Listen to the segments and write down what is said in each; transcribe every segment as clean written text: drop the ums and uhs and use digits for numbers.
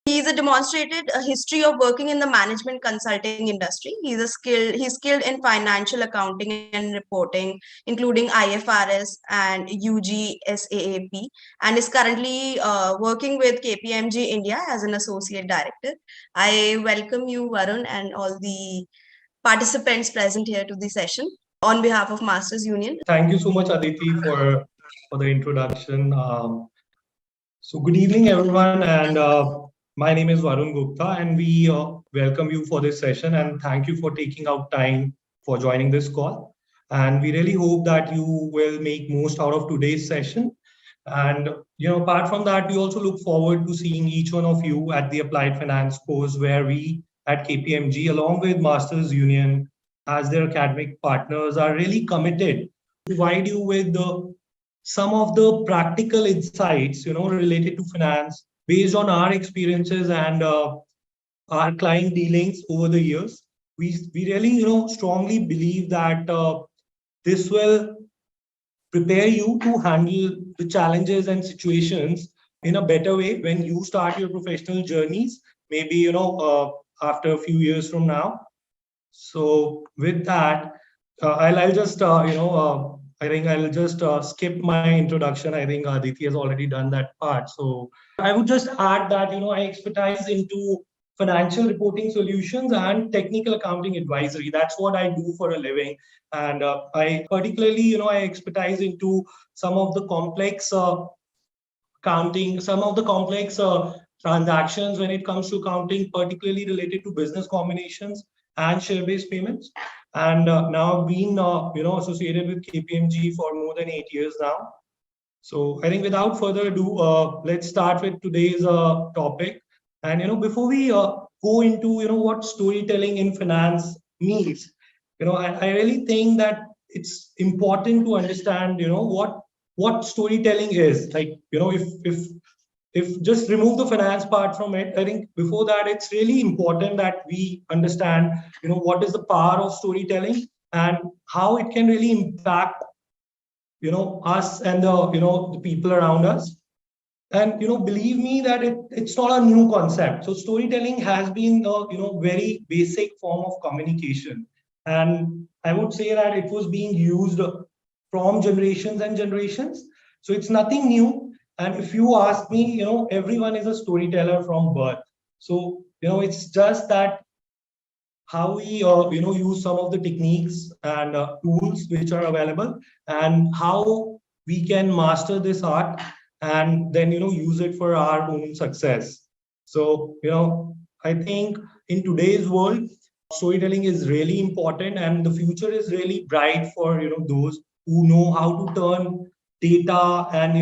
He's a demonstrated history of working in the management consulting industry. He's skilled in financial accounting and reporting, including IFRS and UGSAAP, and is currently working with KPMG India as an associate director. I welcome you, Varun, and all the participants present here to the session on behalf of Masters Union. Thank you so much, Aditi, for the introduction. So good evening, everyone, and my name is Varun Gupta, and we welcome you for this session, and thank you for taking out time for joining this call. And we really hope that you will make most out of today's session. And apart from that, we also look forward to seeing each one of you at the Applied Finance course, where we at KPMG, along with Masters Union, as their academic partners, are really committed to provide you with some of the practical insights, related to finance based on our experiences and our client dealings over the years. We really, strongly believe that this will prepare you to handle the challenges and situations in a better way when you start your professional journeys, maybe, after a few years from now. So with that, I'll just, I think I'll just skip my introduction. I think Aditi has already done that part. So I would just add that, I expertise into financial reporting solutions and technical accounting advisory. That's what I do for a living. And I particularly, I expertise into some of the complex accounting, some of the complex transactions when it comes to accounting, particularly related to business combinations and share-based payments. And now I've been, associated with KPMG for more than 8 years now. So I think without further ado, let's start with today's topic. And before we go into what storytelling in finance means, I really think that it's important to understand what storytelling is. Like, if just remove the finance part from it, I think before that, it's really important that we understand, what is the power of storytelling and how it can really impact, us and the people around us. And, believe me that it's not a new concept. So storytelling has been a, very basic form of communication. And I would say that it was being used from generations and generations. So it's nothing new. And if you ask me, everyone is a storyteller from birth. So, it's just that how we, use some of the techniques and tools which are available and how we can master this art and then, use it for our own success. So, I think in today's world, storytelling is really important and the future is really bright for, those who know how to turn data and,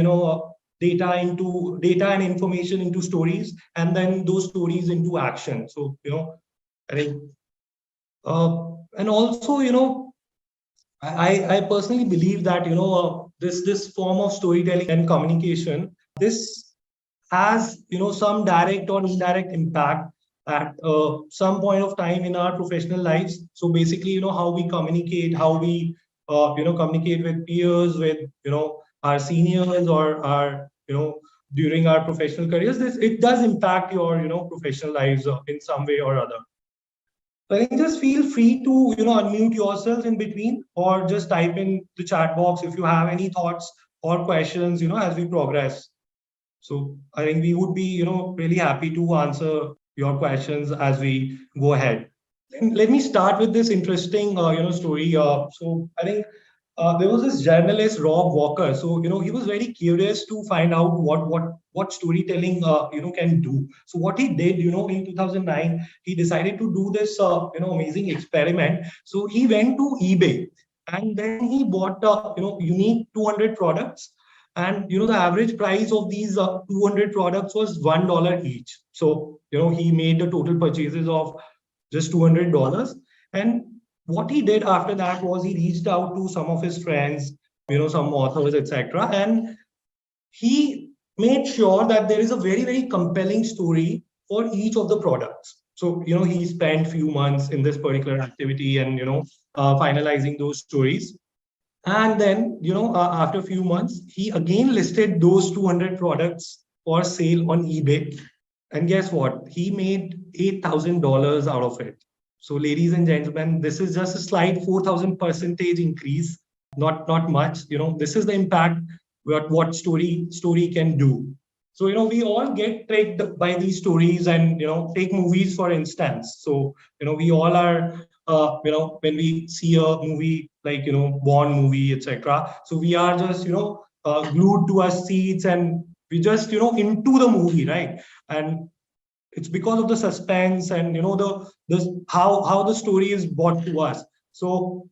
data and information into stories, and then those stories into action. So, I think, and also, I personally believe that, this form of storytelling and communication, this has, some direct or indirect impact at some point of time in our professional lives. So basically, how we communicate, how we, communicate with peers, with, our seniors or our, during our professional careers, it does impact your, professional lives in some way or other. I think just feel free to, unmute yourselves in between or just type in the chat box if you have any thoughts or questions, as we progress. So I think we would be, really happy to answer your questions as we go ahead. Let me start with this interesting, story. So I think there was this journalist, Rob Walker. So, he was very curious to find out what storytelling, can do. So what he did, in 2009, he decided to do this, amazing experiment. So he went to eBay and then he bought, unique 200 products. And, the average price of these 200 products was $1 each. So, he made the total purchases of just $200. And what he did after that was he reached out to some of his friends, some authors, etc. And he made sure that there is a very, very compelling story for each of the products. So, he spent few months in this particular activity and, finalizing those stories. And then, after a few months, he again listed those 200 products for sale on eBay. And guess what? He made $8,000 out of it. So, ladies and gentlemen, this is just a slight 4,000% increase. Not much. This is the impact what story can do. So, we all get tricked by these stories, and take movies for instance. So, we all are when we see a movie like Bond movie, etc. So we are just glued to our seats, and we just into the movie, right? And it's because of the suspense and the how the story is brought to us. So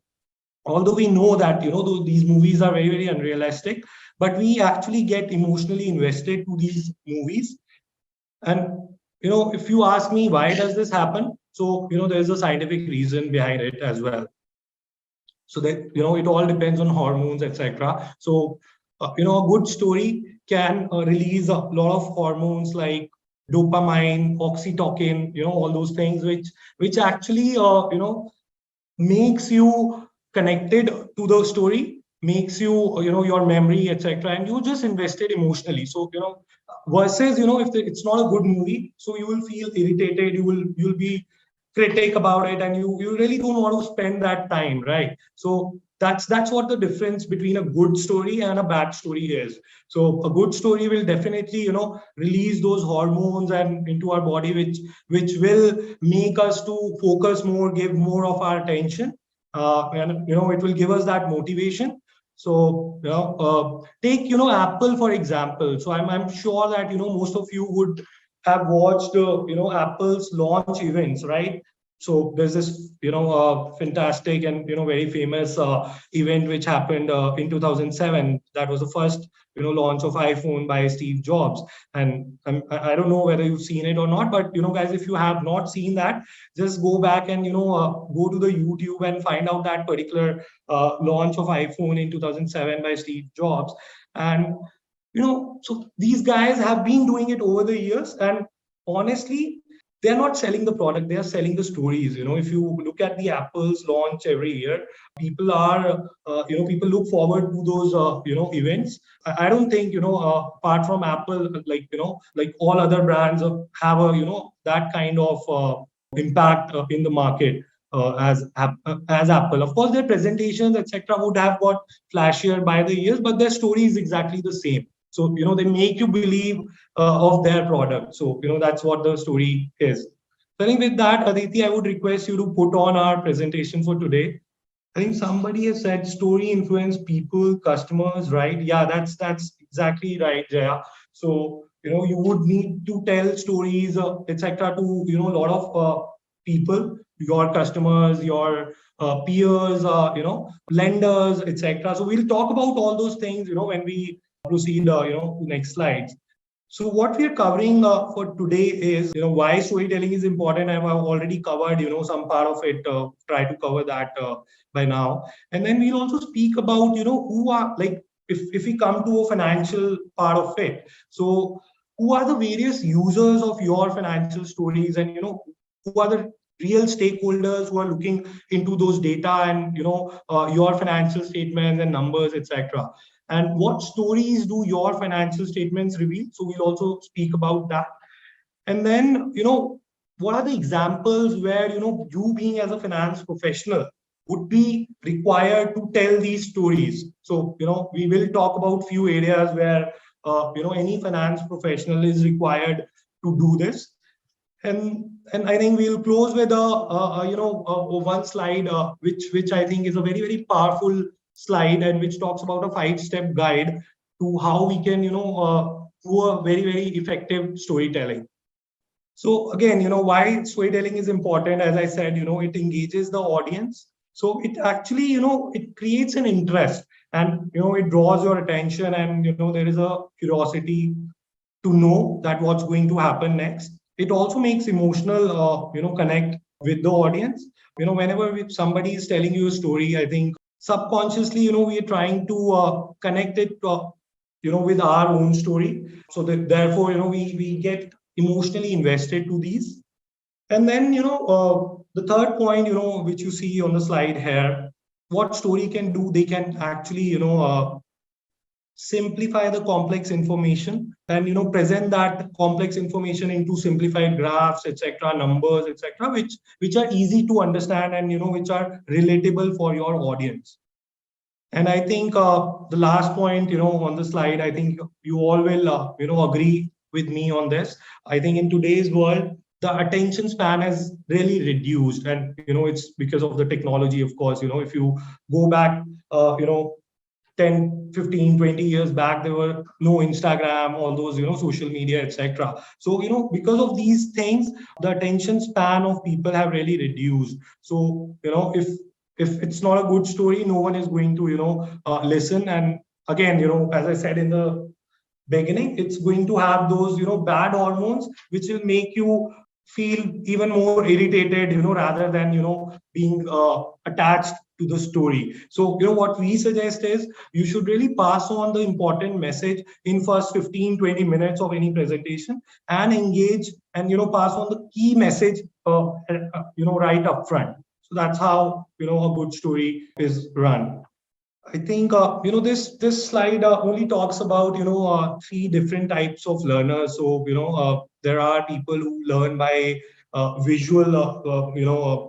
although we know that these movies are very very unrealistic, but we actually get emotionally invested to these movies. And if you ask me why does this happen, so there's a scientific reason behind it as well. So that it all depends on hormones, etc. So a good story can release a lot of hormones like dopamine, oxytocin, all those things which actually makes you connected to the story, makes you your memory, etc., and you just invested emotionally. So versus if it's not a good movie, so you will feel irritated, you'll be critic about it, and you really don't want to spend that time, right? So that's what the difference between a good story and a bad story is. So a good story will definitely release those hormones and into our body, which will make us to focus more, give more of our attention, and it will give us that motivation. So take Apple for example. So I'm sure that most of you would have watched Apple's launch events, right? So there's this fantastic and very famous event which happened in 2007. That was the first launch of iPhone by Steve Jobs. And I don't know whether you've seen it or not, but guys, if you have not seen that, just go back and go to the YouTube and find out that particular launch of iPhone in 2007 by Steve Jobs. And so these guys have been doing it over the years, and honestly, they're not selling the product, they are selling the stories. If you look at the Apple's launch every year, people are people look forward to those events. I don't think apart from Apple, like all other brands have a that kind of impact in the market as Apple. Of course, their presentations, etc., would have got flashier by the years, but their story is exactly the same. So they make you believe of their product. So that's what the story is. So I think with that, Aditi, I would request you to put on our presentation for today. I think somebody has said story influence people, customers, right? Yeah, that's exactly right, Jaya. So you would need to tell stories, etc., to a lot of people, your customers, your peers, lenders, etc. So we'll talk about all those things, when we proceed, to next slides. So what we are covering for today is, why storytelling is important. I've already covered, some part of it. Try to cover that by now, and then we'll also speak about, who are like, if we come to a financial part of it. So who are the various users of your financial stories, and who are the real stakeholders who are looking into those data and your financial statements and numbers, etc. And what stories do your financial statements reveal? So we'll also speak about that. And then what are the examples where you being as a finance professional would be required to tell these stories. So we will talk about few areas where any finance professional is required to do this. And I think we'll close with one slide, which I think is a very very powerful slide, and which talks about a 5-step guide to how we can do a very very effective storytelling. So again, why storytelling is important. As I said, it engages the audience. So it actually it creates an interest, and it draws your attention, and there is a curiosity to know that what's going to happen next. It also makes emotional connect with the audience. Whenever somebody is telling you a story, I think subconsciously we are trying to connect it with our own story, so that therefore we get emotionally invested to these. And then the third point which you see on the slide here, what story can do, they can actually simplify the complex information and present that complex information into simplified graphs, etc., numbers, etc., which are easy to understand and which are relatable for your audience. And I think the last point, on the slide, I think you all will, agree with me on this. I think in today's world, the attention span has really reduced, and it's because of the technology. Of course, if you go back, 10, 15, 20 years back, there were no Instagram, all those, social media, etc. So, because of these things, the attention span of people have really reduced. So, if it's not a good story, no one is going to, listen. And again, as I said in the beginning, it's going to have those, bad hormones, which will make you feel even more irritated, rather than, being attached to the story. So, what we suggest is you should really pass on the important message in first 15, 20 minutes of any presentation and engage and, pass on the key message, right up front. So that's how, a good story is run. I think this slide only talks about three different types of learners. So there are people who learn by visual,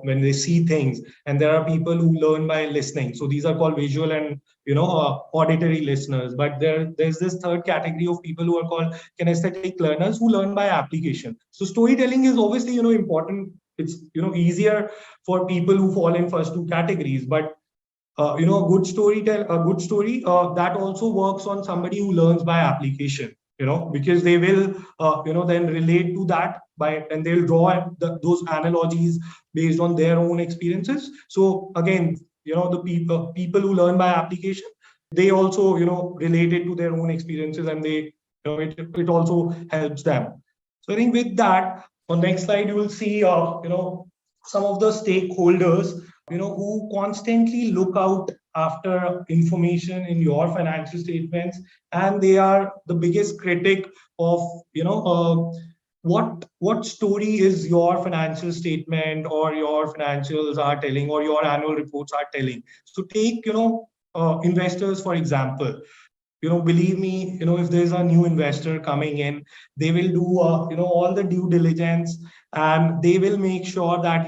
when they see things, and there are people who learn by listening. So these are called visual and auditory listeners. But there's this third category of people who are called kinesthetic learners who learn by application. So storytelling is obviously important. It's easier for people who fall in first two categories, but a good story that also works on somebody who learns by application, because they will, then relate to that and they'll draw those analogies based on their own experiences. So again, the people who learn by application, they also, relate it to their own experiences, and they, it also helps them. So I think with that, on next slide, you will see, some of the stakeholders who constantly look out after information in your financial statements, and they are the biggest critic of what story is your financial statement or your financials are telling, or your annual reports are telling. So take investors for example. Believe me, if there's a new investor coming in, they will do all the due diligence, and they will make sure that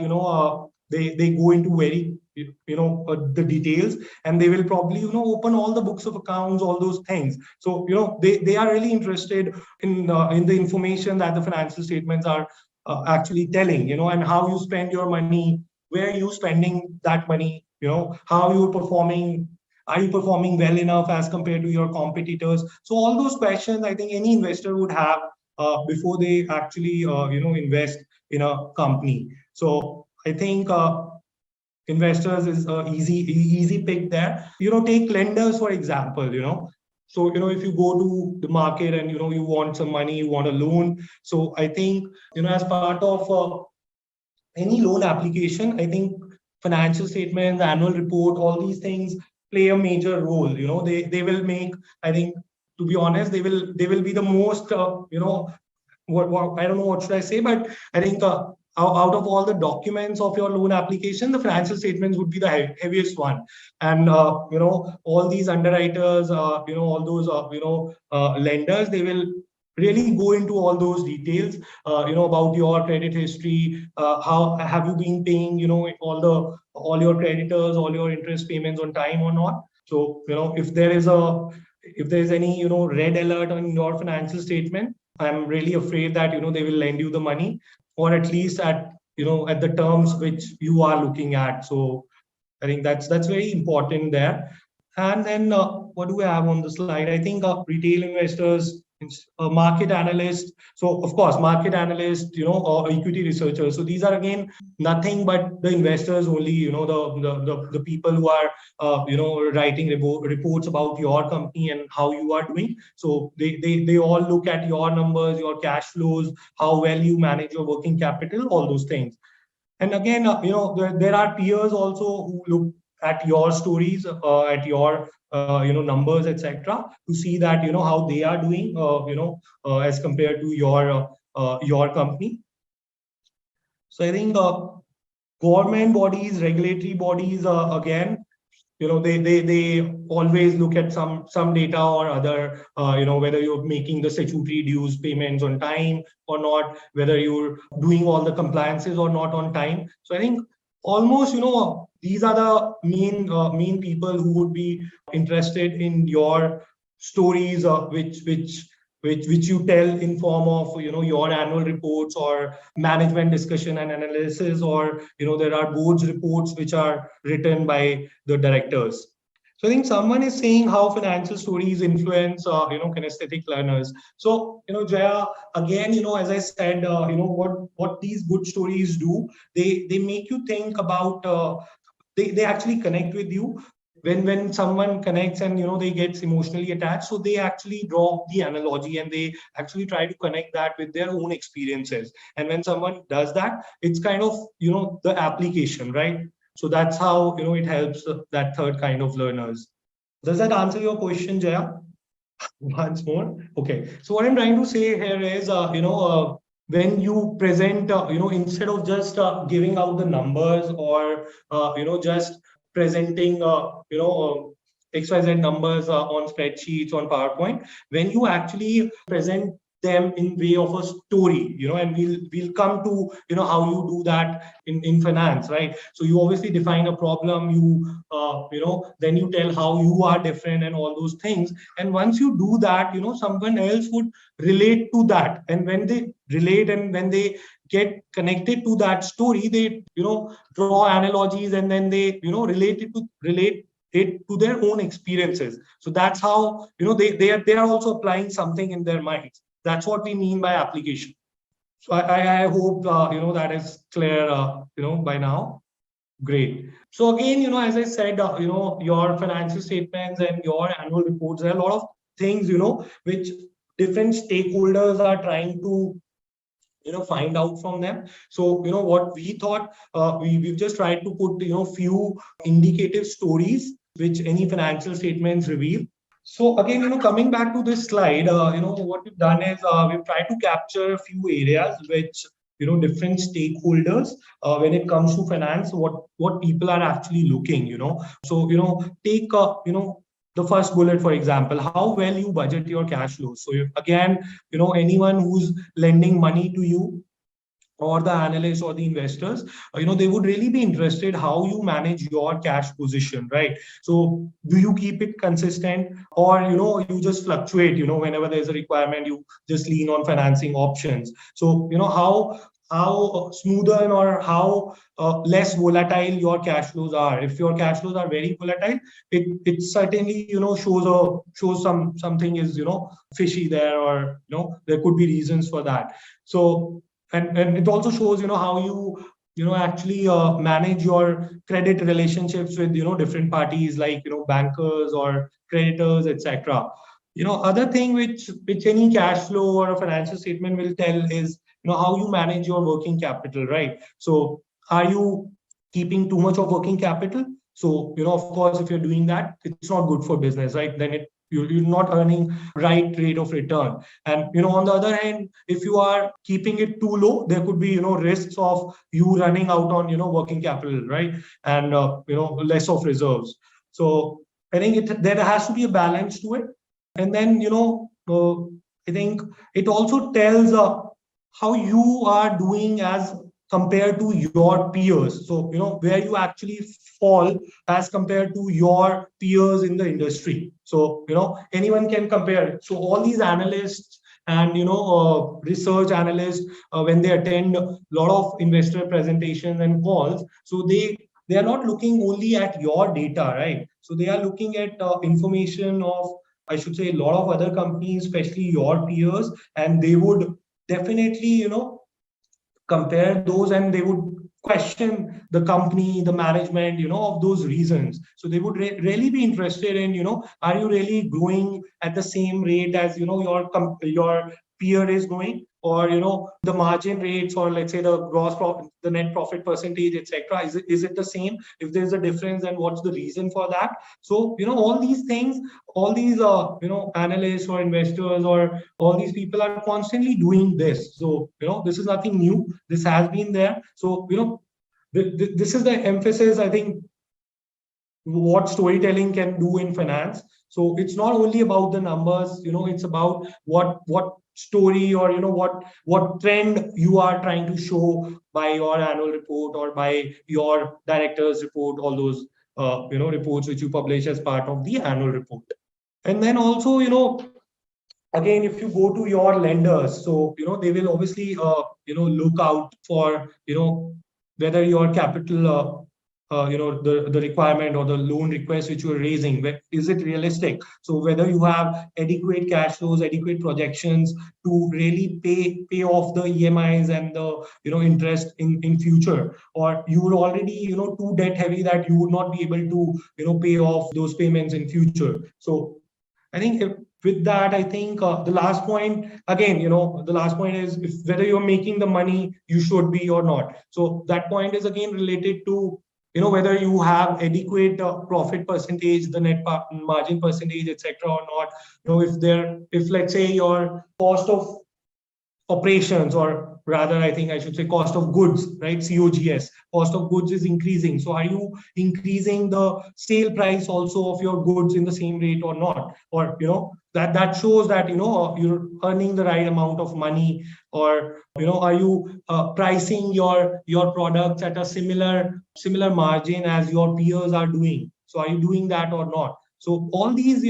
they go into very the details, and they will probably open all the books of accounts, all those things. So they are really interested in the information that the financial statements are actually telling, and how you spend your money, where you spending that money, how you're performing. Are you performing well enough as compared to your competitors? So all those questions, I think any investor would have before they actually invest in a company. So I think investors is a easy pick there. Take lenders for example. So if you go to the market and you want some money, you want a loan. So I think as part of any loan application, I think financial statements, annual report, all these things play a major role. They will make, I think, to be honest, they will be the most what I don't know what should I say, but I think out of all the documents of your loan application, the financial statements would be the heaviest one. And all these underwriters, all those lenders, they will really go into all those details, about your credit history, how have you been paying, all your creditors, all your interest payments on time or not. So if there is any red alert on your financial statement, I'm really afraid that they will lend you the money, or at least at the terms which you are looking at. So I think that's very important there. And then what do we have on the slide? I think retail investors, market analyst. So of course, market analyst, or equity researchers. So these are again nothing but the investors only. The people who are writing reports about your company and how you are doing. So they all look at your numbers, your cash flows, how well you manage your working capital, all those things. And again, there are peers also who look at your stories, at your numbers, etc., to see that how they are doing, as compared to your company. So I think government bodies, regulatory bodies, again, they always look at some data or other, whether you're making the statutory dues payments on time or not, whether you're doing all the compliances or not on time. So I think almost, these are the main people who would be interested in your stories, which you tell in form of, your annual reports or management discussion and analysis, or there are boards reports which are written by the directors. So I think someone is saying how financial stories influence, kinesthetic learners. So, Jaya, again, as I said, what these good stories do, they make you think about, they actually connect with you. When someone connects and, they get emotionally attached, so they actually draw the analogy and they actually try to connect that with their own experiences. And when someone does that, it's kind of, the application, right? So that's how, it helps that third kind of learners. Does that answer your question, Jaya? Once more. Okay. So what I'm trying to say here is, when you present, instead of just giving out the numbers, or, just presenting, XYZ numbers on spreadsheets, on PowerPoint, when you actually present them in way of a story, and we'll come to, how you do that in finance, right? So you obviously define a problem, then you tell how you are different and all those things. And once you do that, someone else would relate to that. And when they relate and when they get connected to that story, they, draw analogies, and then they, relate it to their own experiences. So that's how, they are also applying something in their minds. That's what we mean by application. So I hope, that is clear, by now. Great. So again, as I said, your financial statements and your annual reports, there are a lot of things, which different stakeholders are trying to, find out from them. So, what we thought, we've just tried to put, few indicative stories which any financial statements reveal. So again, coming back to this slide, what we've done is, we've tried to capture a few areas which, different stakeholders, when it comes to finance, what people are actually looking, So, take, the first bullet, for example, how well you budget your cash flows. So again, anyone who's lending money to you, or the analysts or the investors, they would really be interested how you manage your cash position, right? So do you keep it consistent, or you just fluctuate, whenever there's a requirement, you just lean on financing options. So how smoother or how less volatile your cash flows are. If your cash flows are very volatile, it certainly, shows something is, fishy there, or there could be reasons for that. So, and it also shows, how you, actually manage your credit relationships with, different parties, like, bankers or creditors, etc. Other thing which any cash flow or a financial statement will tell is, how you manage your working capital, right? So are you keeping too much of working capital? So, of course, if you're doing that, it's not good for business, right? Then you're not earning right rate of return. And, on the other hand, if you are keeping it too low, there could be, risks of you running out on, working capital, right? And, less of reserves. So I think there has to be a balance to it. And then, I think it also tells how you are doing as compared to your peers. So, where you actually fall as compared to your peers in the industry. So, anyone can compare. So all these analysts and, research analysts, when they attend a lot of investor presentations and calls, so they are not looking only at your data, right? So they are looking at information of, I should say, a lot of other companies, especially your peers, and they would definitely, compare those, and they would question the company, the management, of those reasons. So they would really be interested in, are you really growing at the same rate as, your peer is growing, or, the margin rates, or let's say the gross profit, the net profit percentage, etc. Is it the same? If there's a difference, then what's the reason for that? So, all these things, all these, analysts or investors or all these people are constantly doing this. So, this is nothing new. This has been there. So, this is the emphasis, I think, what storytelling can do in finance. So it's not only about the numbers, it's about what story, or what trend you are trying to show by your annual report or by your director's report, all those reports which you publish as part of the annual report. And then also, again, if you go to your lenders, so they will obviously look out for whether your capital the requirement or the loan request which you are raising, is it realistic? So whether you have adequate cash flows, adequate projections to really pay off the EMIs and the interest in future, or you are already too debt heavy that you would not be able to pay off those payments in future. So I think with that, I think the last point, again, the last point is, if whether you're making the money you should be or not. So that point is again related to, whether you have adequate profit percentage, the net margin percentage, etc., or not. If let's say your cost of operations, or rather I think I should say cost of goods, right? COGS, cost of goods is increasing. So are you increasing the sale price also of your goods in the same rate or not? Or that shows that you're earning the right amount of money. Or are you pricing your products at a similar margin as your peers are doing? So are you doing that or not? So all these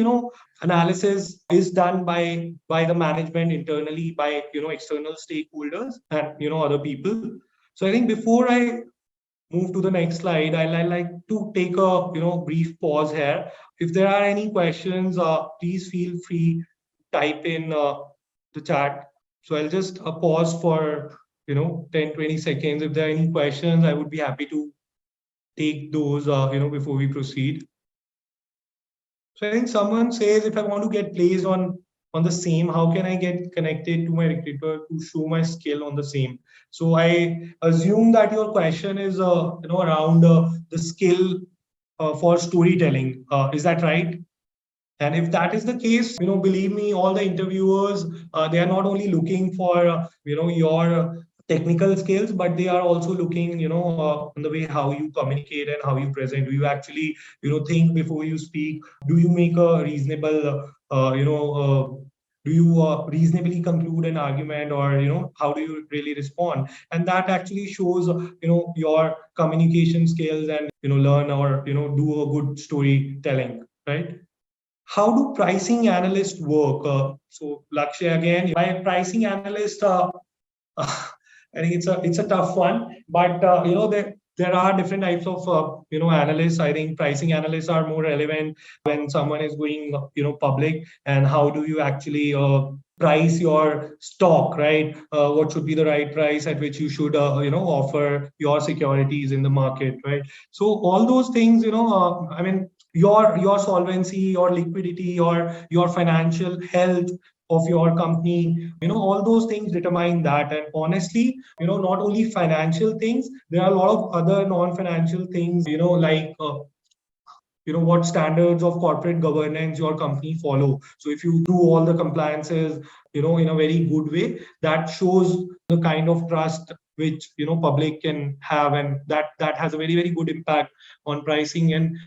analysis is done by the management internally, by external stakeholders and other people. So I think before I move to the next slide, I like to take a brief pause here. If there are any questions, please feel free to type in the chat. So I'll just pause for 10-20 seconds. If there are any questions, I would be happy to take those before we proceed. So I think someone says, if I want to get placed on the same, how can I get connected to my recruiter to show my skill on the same? So I assume that your question is around the skill for storytelling. Is that right? And if that is the case, believe me, all the interviewers, they are not only looking for, your technical skills, but they are also looking, on the way how you communicate and how you present. Do you actually, think before you speak? Do you make a reasonable, do you reasonably conclude an argument, or how do you really respond? And that actually shows your communication skills, and learn, or do a good storytelling, right? How do pricing analysts work? So Lakshay, again, by pricing analyst, I think it's a tough one, but there are different types of analysts. I think pricing analysts are more relevant when someone is going public, and how do you actually price your stock, right? What should be the right price at which you should offer your securities in the market, right? So all those things, I mean, your solvency, your liquidity, your financial health of your company, all those things determine that. And honestly, not only financial things, there are a lot of other non-financial things, like what standards of corporate governance your company follow. So if you do all the compliances in a very good way, that shows the kind of trust which public can have, and that has a very, very good impact on pricing. And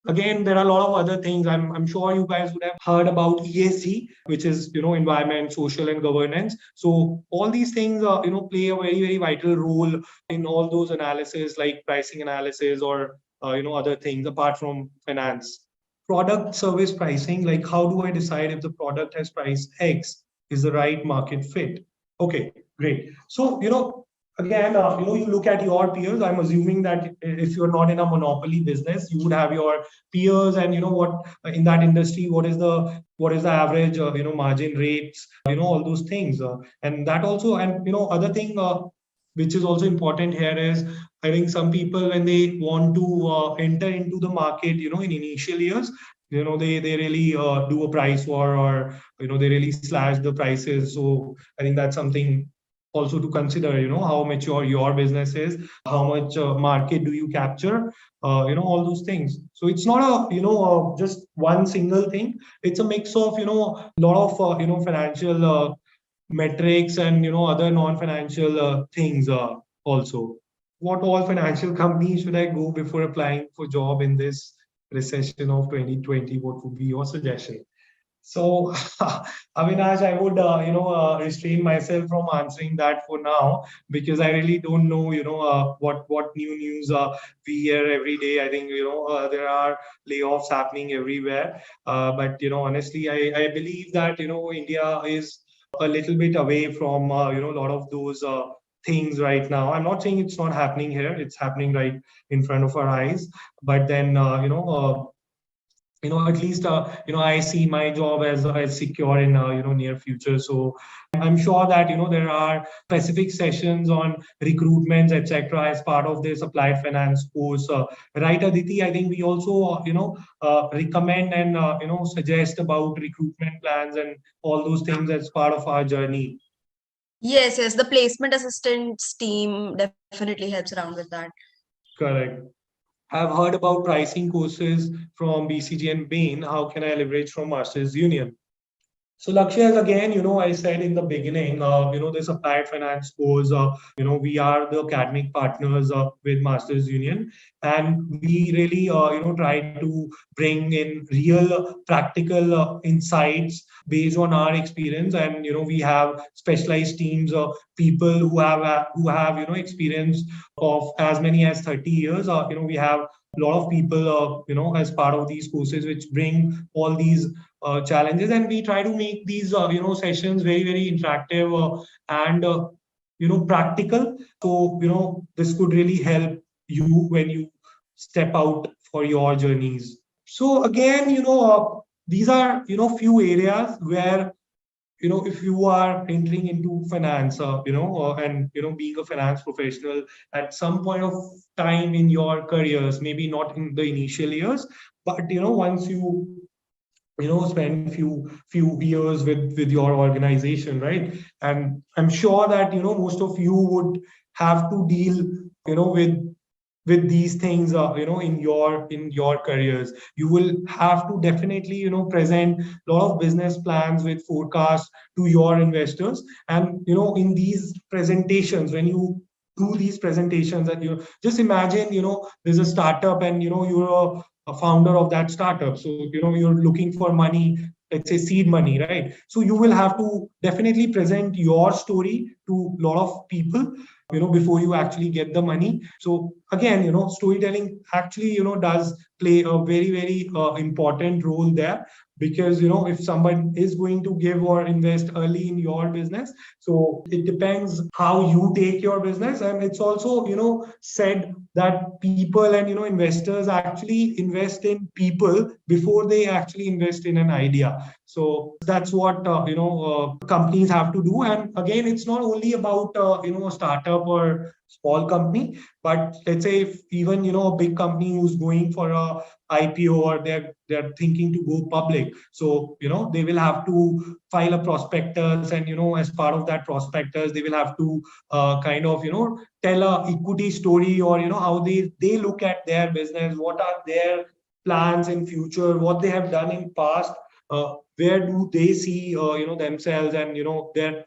again, there are a lot of other things. I'm sure you guys would have heard about ESG, which is environment, social, and governance. So all these things play a very, very vital role in all those analysis, like pricing analysis, or other things apart from finance. Product service pricing, like how do I decide if the product has price X is the right market fit? Okay, great. So again, you look at your peers. I'm assuming that if you're not in a monopoly business, you would have your peers, and what in that industry, what is the average margin rates, all those things, and that also. And other thing which is also important here is, I think some people, when they want to enter into the market, in initial years, they really do a price war, or they really slash the prices. So I think that's something also to consider, how mature your business is, how much market do you capture, all those things. So it's not a just one single thing. It's a mix of a lot of financial metrics, and other non-financial things also. What all financial companies should I go before applying for job in this recession of 2020, what would be your suggestion? So, Avinash, I would, restrain myself from answering that for now because I really don't know, what new news we hear every day. I think, there are layoffs happening everywhere. But, honestly, I believe that, India is a little bit away from, a lot of those things right now. I'm not saying it's not happening here. It's happening right in front of our eyes. But then, at least I see my job as secure in near future. So I'm sure that there are specific sessions on recruitments, etc., as part of this applied finance course, right, Aditi? I think we also recommend and suggest about recruitment plans and all those things as part of our journey. Yes, the placement assistance team definitely helps around with that. Correct. I've heard about pricing courses from BCG and Bain. How can I leverage from Masters Union? So Lakshya, again, I said in the beginning, this applied finance course, we are the academic partners with Masters Union, and we really, try to bring in real practical insights based on our experience. And, we have specialized teams of people who have, experience of as many as 30 years. We have a lot of people, as part of these courses, which bring all these challenges, and we try to make these sessions very very interactive and practical. So this could really help you when you step out for your journeys. So again, these are few areas where if you are entering into finance, and being a finance professional at some point of time in your careers, maybe not in the initial years, but once you spend few years with your organization, right? And I'm sure that most of you would have to deal with these things in your careers. You will have to definitely present a lot of business plans with forecasts to your investors. And in these presentations, when you do these presentations, and you just imagine there's a startup, and you're a founder of that startup. So you're looking for money, let's say seed money, right? So you will have to definitely present your story to a lot of people before you actually get the money. So again, storytelling actually does play a very very important role there, because if someone is going to give or invest early in your business, so it depends how you take your business. And it's also said that people and investors actually invest in people before they actually invest in an idea. So that's what companies have to do. And again, it's not only about a startup or small company, but let's say if even a big company who's going for a IPO, or they're thinking to go public, so they will have to file a prospectus, and as part of that prospectus, they will have to kind of tell a equity story, or how they look at their business, what are their plans in future, what they have done in past, where do they see themselves, and their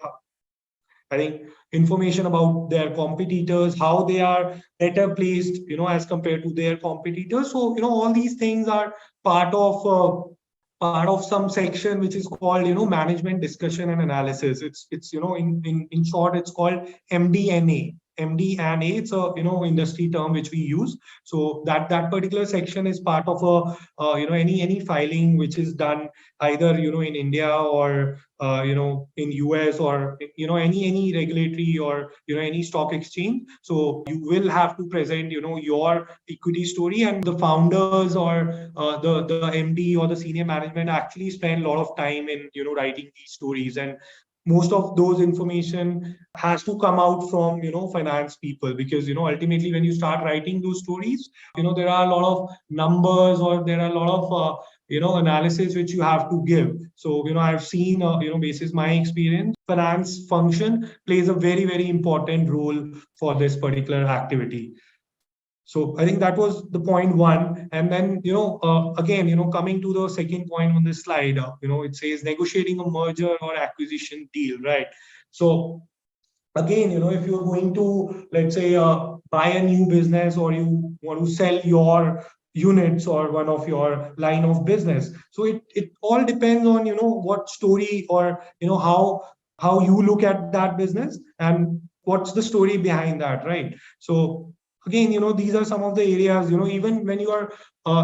I think information about their competitors, how they are better placed, as compared to their competitors. So all these things are part of some section which is called management discussion and analysis. It's in short it's called MDNA. MDNA, it's a industry term which we use. So that particular section is part of a any filing which is done either in India, or in US, or any regulatory, or any stock exchange. So you will have to present your equity story, and the founders, or the MD or the senior management actually spend a lot of time in writing these stories. And most of those information has to come out from finance people, because ultimately when you start writing those stories, there are a lot of numbers, or there are a lot of analysis which you have to give. So I've seen basis my experience, finance function plays a very very important role for this particular activity. So I think that was the point one. And then, again, coming to the second point on this slide, it says negotiating a merger or acquisition deal, right? So again, if you're going to, let's say, buy a new business, or you want to sell your units or one of your line of business. So it all depends on, what story, or how you look at that business, and what's the story behind that, right? So again, these are some of the areas, even when you are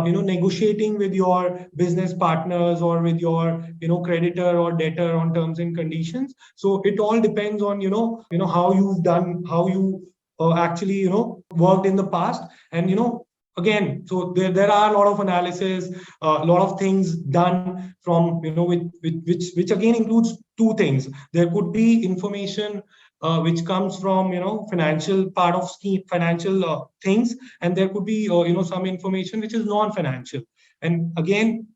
negotiating with your business partners or with your creditor or debtor on terms and conditions. So it all depends on how you've done, how you actually worked in the past. And again, so there are a lot of analysis, a lot of things done from which again includes two things. There could be information which comes from financial part of scheme, financial things, and there could be some information which is non-financial. And again,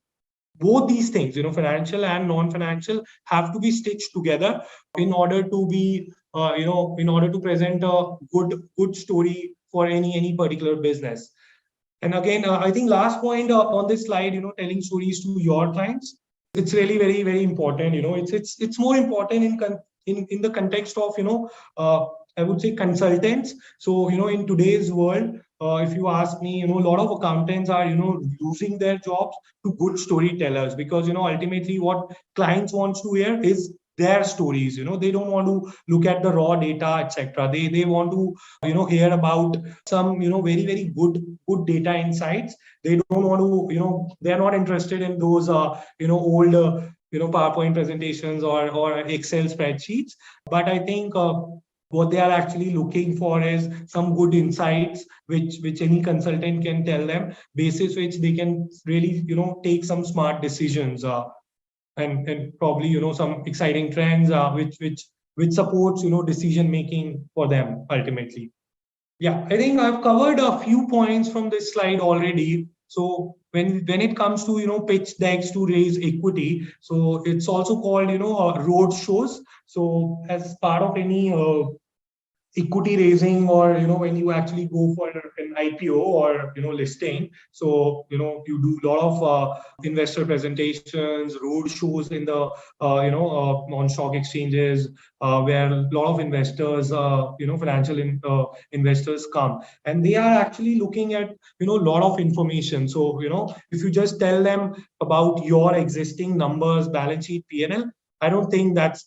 both these things, financial and non-financial, have to be stitched together in order to be in order to present a good story for any particular business. And again, I think last point on this slide, telling stories to your clients, it's really very, very important. It's more important in the context of I would say consultants. So in today's world, if you ask me, a lot of accountants are losing their jobs to good storytellers, because ultimately what clients wants to hear is their stories. They don't want to look at the raw data, etc. They want to hear about some very, very good data insights. They don't want to they're not interested in those old PowerPoint presentations or Excel spreadsheets. But I think what they are actually looking for is some good insights which any consultant can tell them, basis which they can really take some smart decisions, and probably some exciting trends which supports decision making for them ultimately. Yeah, I think I've covered a few points from this slide already. So when it comes to pitch decks to raise equity, so it's also called road shows. So as part of any equity raising, or when you actually go for an IPO or listing, so you do a lot of investor presentations, road shows in the on stock exchanges, where a lot of investors, financial investors come, and they are actually looking at a lot of information. So if you just tell them about your existing numbers, balance sheet, P&L, I don't think that's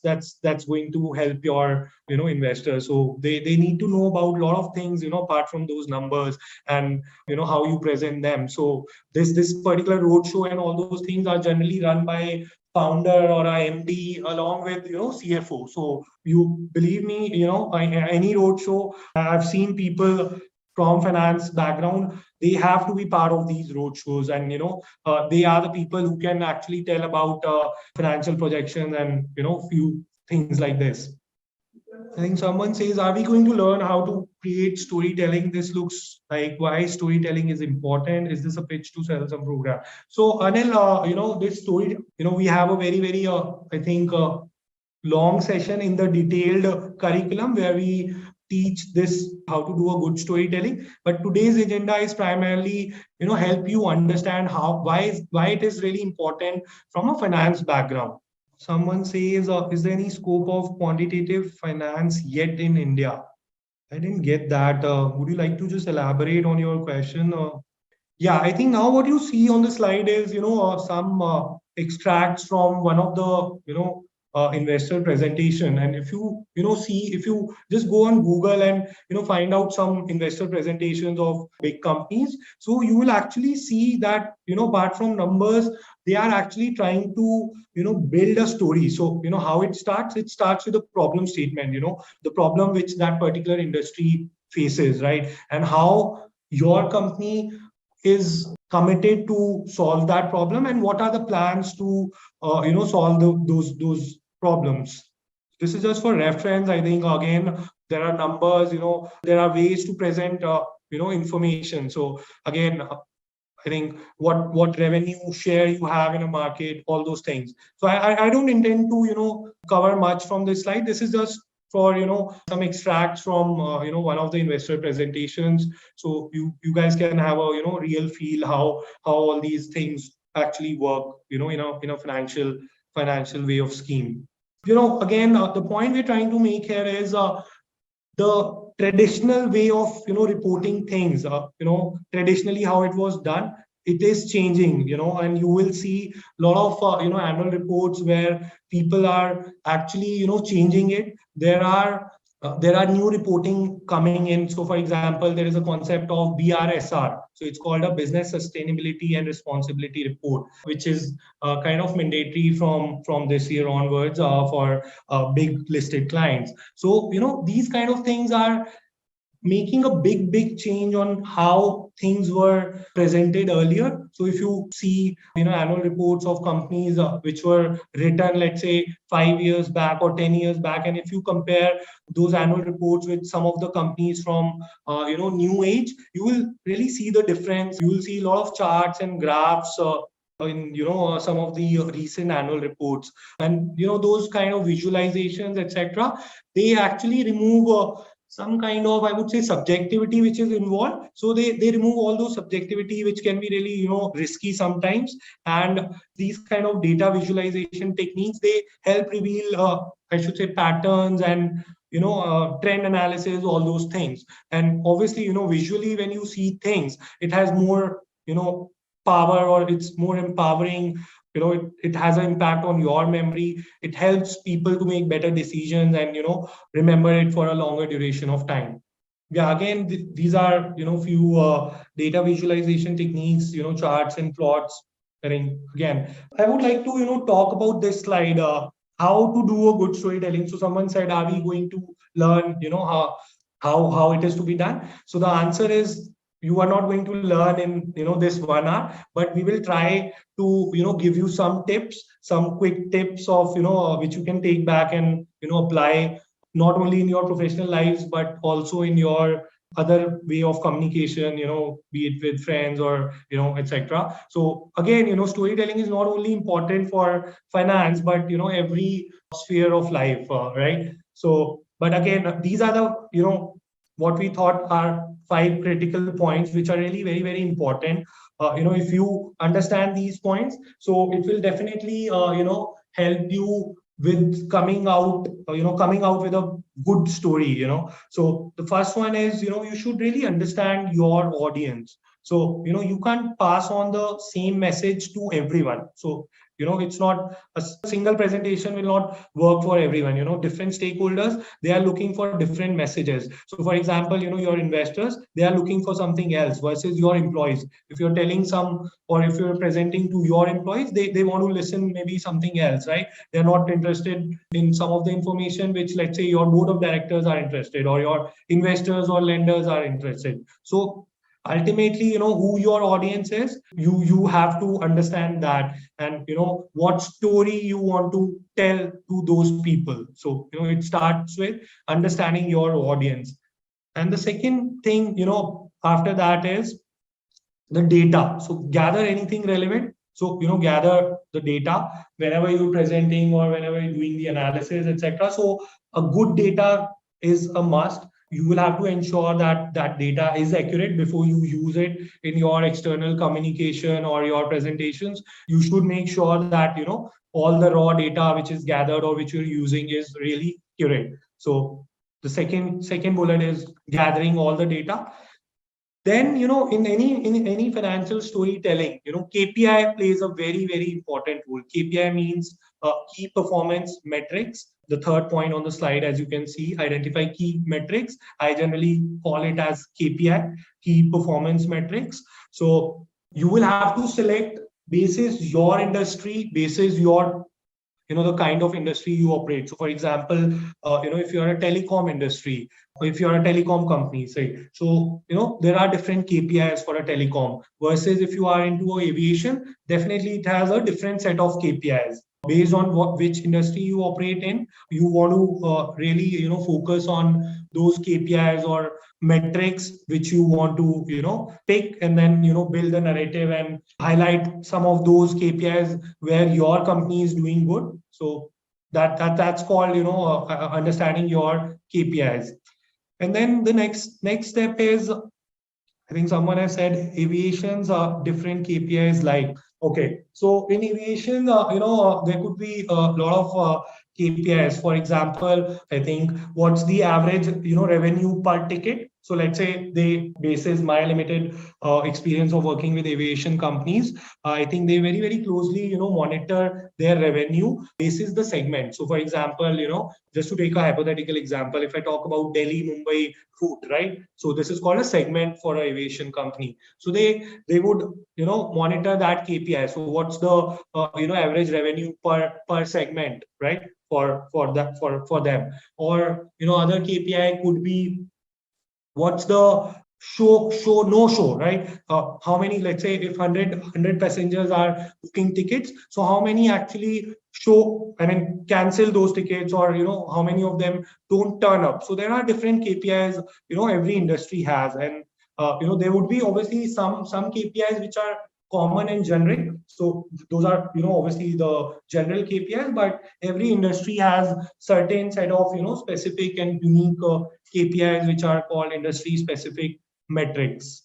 going to help your investors. So they need to know about a lot of things apart from those numbers, and how you present them. So this particular roadshow and all those things are generally run by founder or a MD along with CFO. So you believe me, any roadshow, I've seen people from finance background, they have to be part of these roadshows, and they are the people who can actually tell about financial projections and few things like this. I think someone says, are we going to learn how to create storytelling? This looks like why storytelling is important. Is this a pitch to sell some program? So Anil, this story, we have a very, very, I think, long session in the detailed curriculum where we teach this how to do a good storytelling. But today's agenda is primarily help you understand why it is really important from a finance background. Someone says, is there any scope of quantitative finance yet in India? I didn't get that. Would you like to just elaborate on your question? Yeah, I think now what you see on the slide is, some extracts from one of the, investor presentation. And if if you just go on Google and, find out some investor presentations of big companies, so you will actually see that, apart from numbers, they are actually trying to, build a story. So, how it starts with a problem statement, the problem which that particular industry faces, right? And how your company is committed to solve that problem, and what are the plans to solve those problems. This is just for reference. I think again there are numbers, there are ways to present information. So again, I think what revenue share you have in a market, all those things. So I don't intend to cover much from this slide. This is just for some extracts from one of the investor presentations, so you guys can have a real feel how all these things actually work in a financial way of scheme. Again, the point we're trying to make here is the traditional way of reporting things, traditionally how it was done, it is changing, and you will see a lot of annual reports where people are actually changing it. There are new reporting coming in. So for example, there is a concept of BRSR, so it's called a business sustainability and responsibility report, which is kind of mandatory from this year onwards for big listed clients. So these kind of things are making a big change on how things were presented earlier. So if you see annual reports of companies which were written, let's say 5 years back or 10 years back, and if you compare those annual reports with some of the companies from new age, you will really see the difference. You will see a lot of charts and graphs in some of the recent annual reports, and those kind of visualizations, etc., they actually remove some kind of, I would say, subjectivity which is involved. So they remove all those subjectivity which can be really risky sometimes. And these kind of data visualization techniques, they help reveal I should say patterns and trend analysis, all those things. And obviously visually when you see things, it has more power, or it's more empowering. It has an impact on your memory. It helps people to make better decisions and remember it for a longer duration of time. Yeah, again, these are few data visualization techniques, charts and plots. I think again, I would like to talk about this slide, how to do a good storytelling. So someone said, are we going to learn how it is to be done? So the answer is, you are not going to learn in this 1 hour, but we will try to give you some tips, some quick tips of which you can take back and apply, not only in your professional lives but also in your other way of communication, be it with friends or etc. So again, storytelling is not only important for finance but every sphere of life, right? So but again, these are the what we thought are 5 critical points which are really very important. If you understand these points, so it will definitely help you with coming out with a good story. So the first one is, you should really understand your audience. So you can't pass on the same message to everyone. So it's not a single presentation will not work for everyone. Different stakeholders, they are looking for different messages. So for example, your investors, they are looking for something else versus your employees. If you're telling some, or if you're presenting to your employees, they want to listen maybe something else, right? They're not interested in some of the information which, let's say, your board of directors are interested, or your investors or lenders are interested. So ultimately, who your audience is, you have to understand that, and what story you want to tell to those people. So it starts with understanding your audience. And the second thing, after that, is the data. So gather anything relevant. So gather the data whenever you're presenting or whenever you're doing the analysis, etc. So a good data is a must. You will have to ensure that that data is accurate before you use it in your external communication or your presentations. You should make sure that all the raw data which is gathered or which you're using is really accurate. So the second bullet is gathering all the data. Then in any financial storytelling, KPI plays a very important role. KPI means key performance metrics. The third point on the slide, as you can see, identify key metrics. I generally call it as KPI, key performance metrics. So you will have to select basis your industry, basis your the kind of industry you operate. So for example, if you're a telecom industry, if you're a telecom company, say, so there are different KPIs for a telecom, versus if you are into aviation, definitely it has a different set of KPIs based on which industry you operate in. You want to really focus on those KPIs or metrics which you want to pick, and then build a narrative and highlight some of those KPIs where your company is doing good. So that's called understanding your KPIs. And then the next step is, I think someone has said aviations are different KPIs like. Okay, so in aviation, there could be a lot of KPIs. For example, I think what's the average, revenue per ticket. So let's say they basis my limited experience of working with aviation companies. I think they very, very closely, monitor their revenue basis the segment. So for example, just to take a hypothetical example, if I talk about Delhi, Mumbai route, right? So this is called a segment for an aviation company. So they would, monitor that KPI. So what's the average revenue per segment, right? For them, or other KPI could be what's the show no show, right? How many, let's say if 100 passengers are booking tickets, so how many actually show, I mean cancel those tickets, or how many of them don't turn up. So there are different KPIs every industry has. And there would be obviously some KPIs which are common and generic. So those are obviously the general KPIs, but every industry has certain set of specific and unique KPIs which are called industry specific metrics.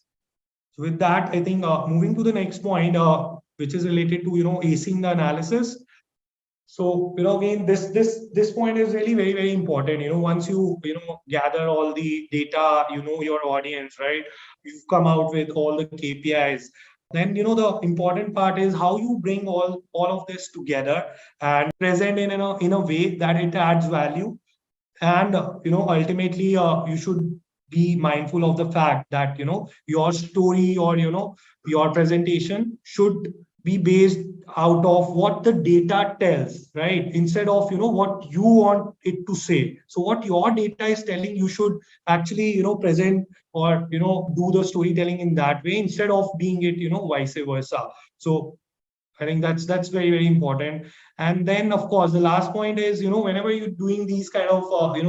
So with that, I think moving to the next point, which is related to acing the analysis. So again, this point is really very, very important. Once you gather all the data, your audience, right? You've come out with all the KPIs. Then the important part is how you bring all of this together and present in a way that it adds value. And ultimately you should be mindful of the fact that your story, or your presentation should be based out of what the data tells, right? Instead of what you want it to say. So what your data is telling, you should actually present, or do the storytelling in that way, instead of being it vice versa. So I think that's very, very important. And then of course the last point is whenever you're doing these kind of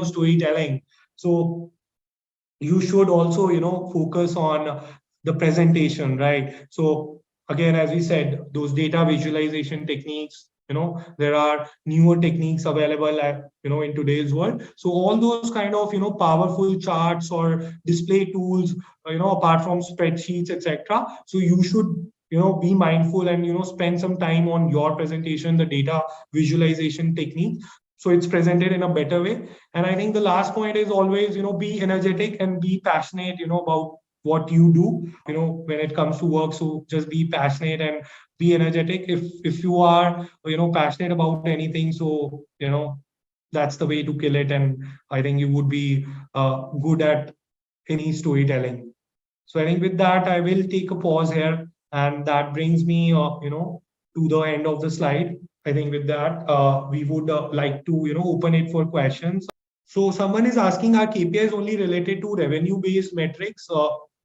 storytelling, so you should also focus on the presentation, right? So again, as we said, those data visualization techniques, there are newer techniques available at in today's world. So all those kind of powerful charts or display tools, apart from spreadsheets, etc. So you should be mindful and spend some time on your presentation, the data visualization technique, so it's presented in a better way. And I think the last point is always be energetic and be passionate about what you do when it comes to work. So just be passionate and be energetic. If you are passionate about anything, so that's the way to kill it. And I think you would be good at any storytelling. So I think with that, I will take a pause here, and that brings me, to the end of the slide. I think with that, we would like to, open it for questions. So someone is asking, are KPIs only related to revenue-based metrics?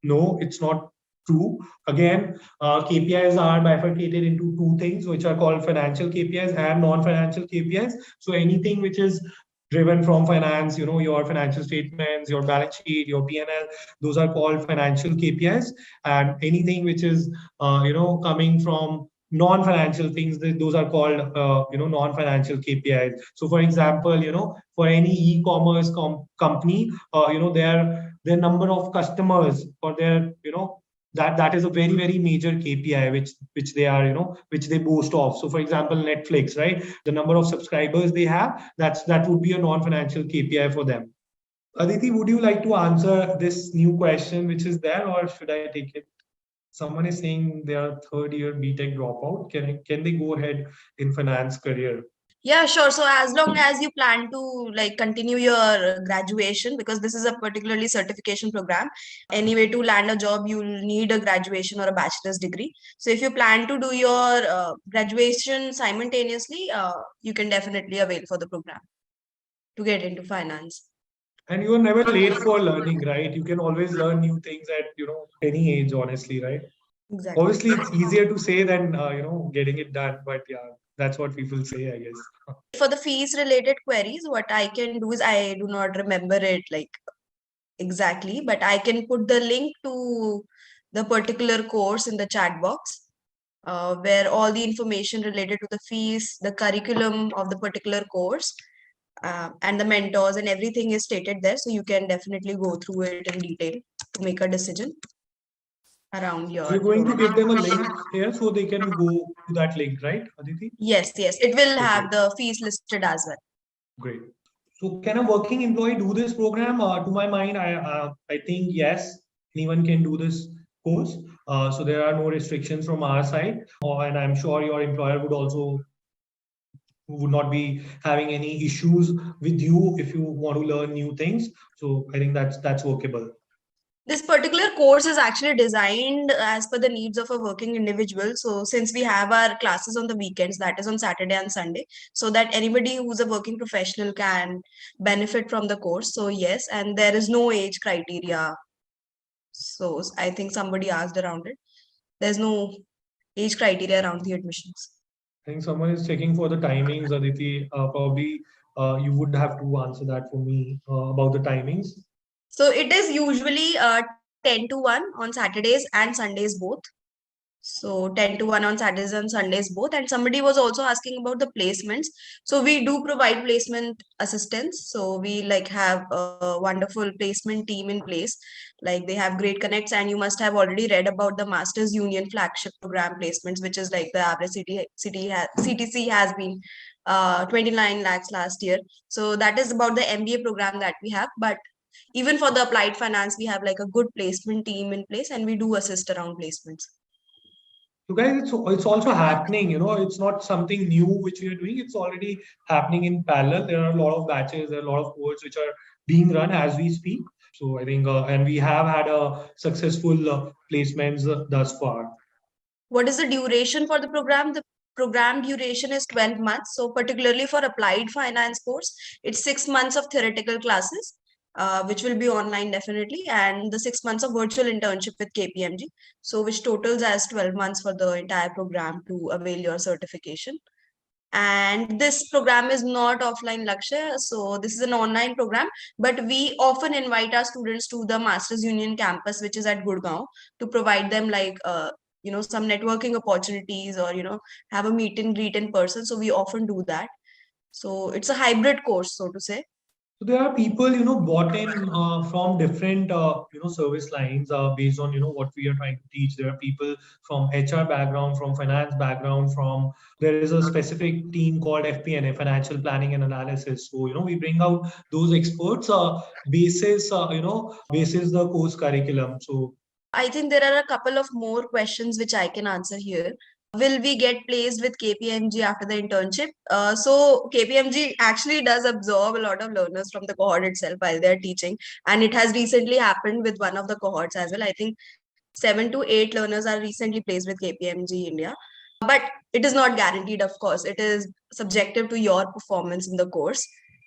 No, it's not true. Again, KPIs are bifurcated into two things, which are called financial KPIs and non-financial KPIs. So anything which is driven from finance, your financial statements, your balance sheet, your P&L, those are called financial KPIs. And anything which is, coming from non-financial things, those are called, non-financial KPIs. So for example, for any e-commerce company, their number of customers, or their, that is a very, very major KPI which they are which they boast of. So for example, Netflix, right? The number of subscribers they have, that would be a non-financial KPI for them. Aditi, would you like to answer this new question which is there, or should I take it? Someone is saying they are third year BTech dropout. Can they go ahead in finance career? Yeah, sure. So as long as you plan to like continue your graduation, because this is a particularly certification program, anyway, to land a job, you'll need a graduation or a bachelor's degree. So if you plan to do your graduation simultaneously, you can definitely avail for the program to get into finance. And you are never late for learning, right? You can always learn new things at any age, honestly, right? Exactly. Obviously, it's easier to say than getting it done, but yeah, that's what people say, I guess. For the fees related queries, what I can do is, I do not remember it like exactly, but I can put the link to the particular course in the chat box, where all the information related to the fees, the curriculum of the particular course, and the mentors and everything is stated there. So you can definitely go through it in detail to make a decision around your. So you're going to give them a link here so they can go to that link, right, Aditi? Yes, yes, it will Okay. have the fees listed as well. Great. So can a working employee do this program? To my mind, I think yes, anyone can do this course. So there are no restrictions from our side, and I'm sure your employer would not be having any issues with you if you want to learn new things. So I think that's workable. This particular course is actually designed as per the needs of a working individual. So since we have our classes on the weekends, that is on Saturday and Sunday, so that anybody who's a working professional can benefit from the course. So yes, and there is no age criteria. So I think somebody asked around it. There's no age criteria around the admissions. I think someone is checking for the timings, Aditi. Probably you would have to answer that for me about the timings. So it is usually 10 to 1 on Saturdays and Sundays both. So 10 to 1 on Saturdays and Sundays both. And somebody was also asking about the placements. So we do provide placement assistance. So we like have a wonderful placement team in place. Like they have great connects, and you must have already read about the Masters Union flagship program placements, which is like the average CTC has been 29 lakhs last year. So that is about the MBA program that we have. But even for the applied finance, we have like a good placement team in place, and we do assist around placements. So guys, it's also happening, it's not something new which we are doing. It's already happening in parallel. There are a lot of batches, there are a lot of courses which are being run as we speak. So I think, and we have had a successful placements thus far. What is the duration for the program? The program duration is 12 months. So particularly for applied finance course, it's 6 months of theoretical classes, which will be online definitely, and the 6 months of virtual internship with KPMG. So which totals as 12 months for the entire program to avail your certification. And this program is not offline, Lakshya. So this is an online program, but we often invite our students to the Masters Union campus, which is at Gurgaon, to provide them like some networking opportunities, or have a meet and greet in person. So we often do that. So it's a hybrid course, so to say. So there are people, bought in from different, service lines based on, what we are trying to teach. There are people from HR background, from finance background, there is a specific team called FP&A, Financial Planning and Analysis. So, we bring out those experts basis the course curriculum. So I think there are a couple of more questions which I can answer here. Will we get placed with KPMG after the internship? So KPMG actually does absorb a lot of learners from the cohort itself while they're teaching. And it has recently happened with one of the cohorts as well. I think 7 to 8 learners are recently placed with KPMG India. But it is not guaranteed, of course. It is subjective to your performance in the course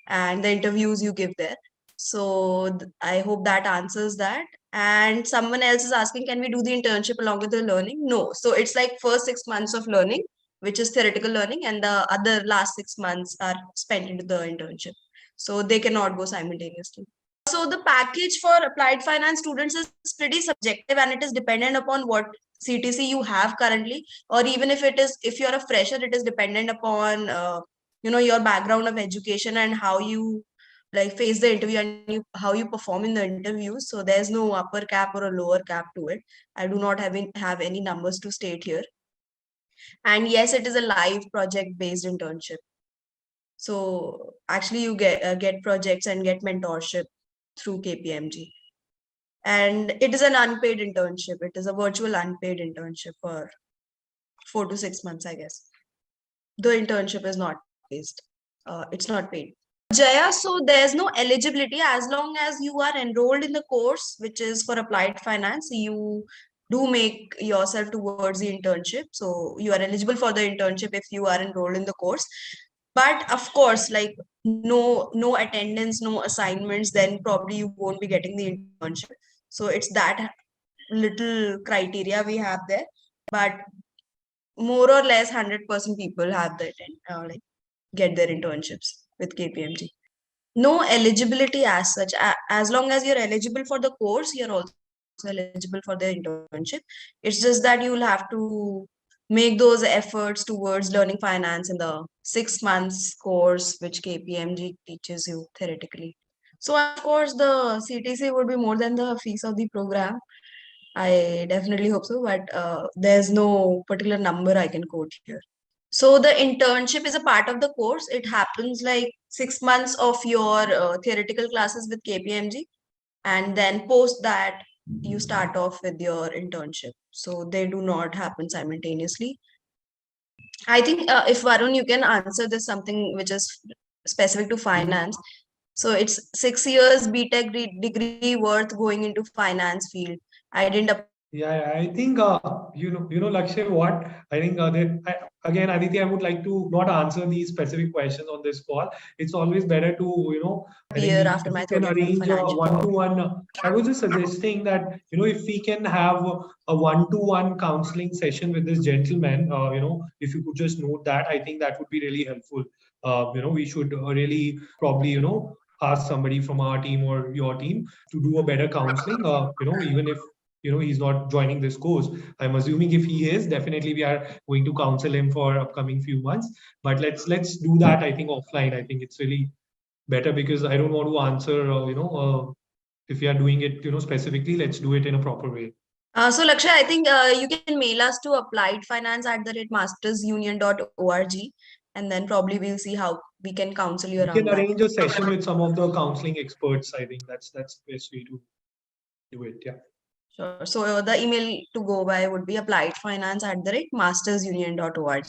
and the interviews you give there. So I hope that answers that. And someone else is asking, can we do the internship along with the learning? No. So it's like first 6 months of learning, which is theoretical learning, and the other last 6 months are spent into the internship. So they cannot go simultaneously. So the package for applied finance students is pretty subjective, and it is dependent upon what CTC you have currently, or even if you're a fresher, it is dependent upon your background of education and how you like face the interview, and how you perform in the interviews. So there's no upper cap or a lower cap to it. I do not have any numbers to state here. And yes, it is a live project based internship. So actually you get projects and get mentorship through KPMG. And it is an unpaid internship. It is a virtual unpaid internship for 4 to 6 months, I guess. The internship is not paid. It's not paid. Jaya, so there's no eligibility as long as you are enrolled in the course, which is for applied finance. You do make yourself towards the internship. So you are eligible for the internship if you are enrolled in the course. But of course, like no attendance, no assignments, then probably you won't be getting the internship. So it's that little criteria we have there. But more or less 100% people have the like get their internships with KPMG. No eligibility as such. As long as you're eligible for the course, you're also eligible for the internship. It's just that you'll have to make those efforts towards learning finance in the 6 months course which KPMG teaches you theoretically. So of course the CTC would be more than the fees of the program. I definitely hope so, but there's no particular number I can quote here. So the internship is a part of the course. It happens like 6 months of your theoretical classes with KPMG, and then post that you start off with your internship. So they do not happen simultaneously. I think if Varun, you can answer this something which is specific to finance. So it's 6 years BTech degree worth going into finance field. I didn't Yeah, I think Lakshay, what I think again, Aditi, I would like to not answer these specific questions on this call. It's always better to, I think appear after if my we can third year in arrange a financial. one-to-one. I was just suggesting that, if we can have a one-to-one counseling session with this gentleman, if you could just note that, I think that would be really helpful. We should really probably, ask somebody from our team or your team to do a better counseling. Even if he's not joining this course, I'm assuming if he is, definitely we are going to counsel him for upcoming few months. But let's do that, I think, offline. I think it's really better, because I don't want to answer if we are doing it specifically, let's do it in a proper way. So Lakshay, I think you can mail us to appliedfinance@mastersunion.org, and then probably we'll see how we can counsel you We can around that. arrange a session with some of the counseling experts. I think that's the best way to do it. Yeah. Sure. So the email to go by would be appliedfinance@mastersunion.org.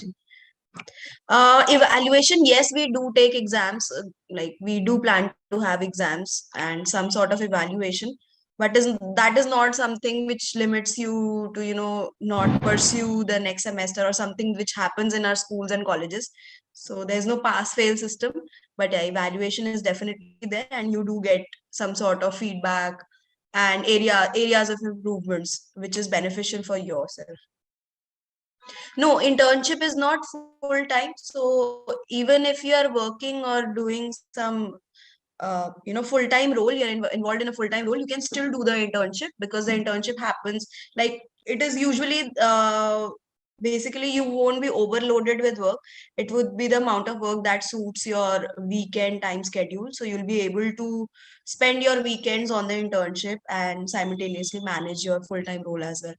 Evaluation, yes, we do take exams. Like we do plan to have exams and some sort of evaluation, but that is not something which limits you to not pursue the next semester, or something which happens in our schools and colleges. So there's no pass fail system, but yeah, evaluation is definitely there, and you do get some sort of feedback and areas of improvements which is beneficial for yourself. No, internship is not full time. So even if you are working or doing some full time role, you're involved in a full time role, you can still do the internship, because the internship happens like it is usually basically you won't be overloaded with work. It would be the amount of work that suits your weekend time schedule. So you'll be able to spend your weekends on the internship and simultaneously manage your full time role as well.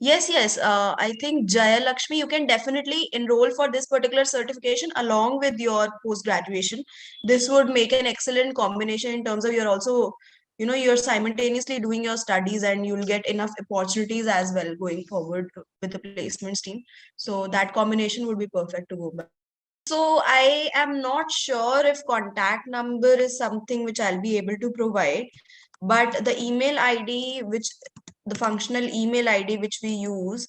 Yes, yes. I think Jaya Lakshmi, you can definitely enroll for this particular certification along with your post graduation. This would make an excellent combination in terms of you're also, you're simultaneously doing your studies, and you'll get enough opportunities as well going forward with the placements team. So that combination would be perfect to go by. So I am not sure if contact number is something which I'll be able to provide, but the email ID, which the functional email ID which we use,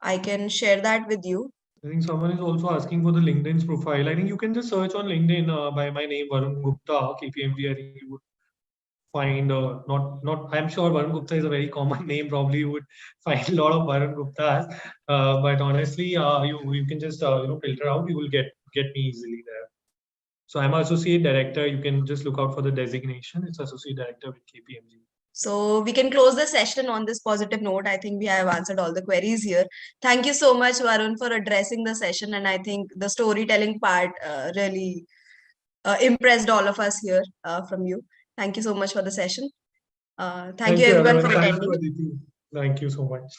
I can share that with you. I think someone is also asking for the LinkedIn's profile. I think you can just search on LinkedIn by my name, Varun Gupta, KPMG. I think you would find not. I'm sure Varun Gupta is a very common name. Probably you would find a lot of Varun Guptas. But honestly, you can just filter out. You will get me easily there. So I'm associate director. You can just look out for the designation. It's associate director with KPMG. So we can close the session on this positive note. I think we have answered all the queries here. Thank you so much, Varun, for addressing the session. And I think the storytelling part really impressed all of us here from you. Thank you so much for the session. Thank Thank you you, everyone everyone. for Thank you, attending. Aditi. Thank you so much.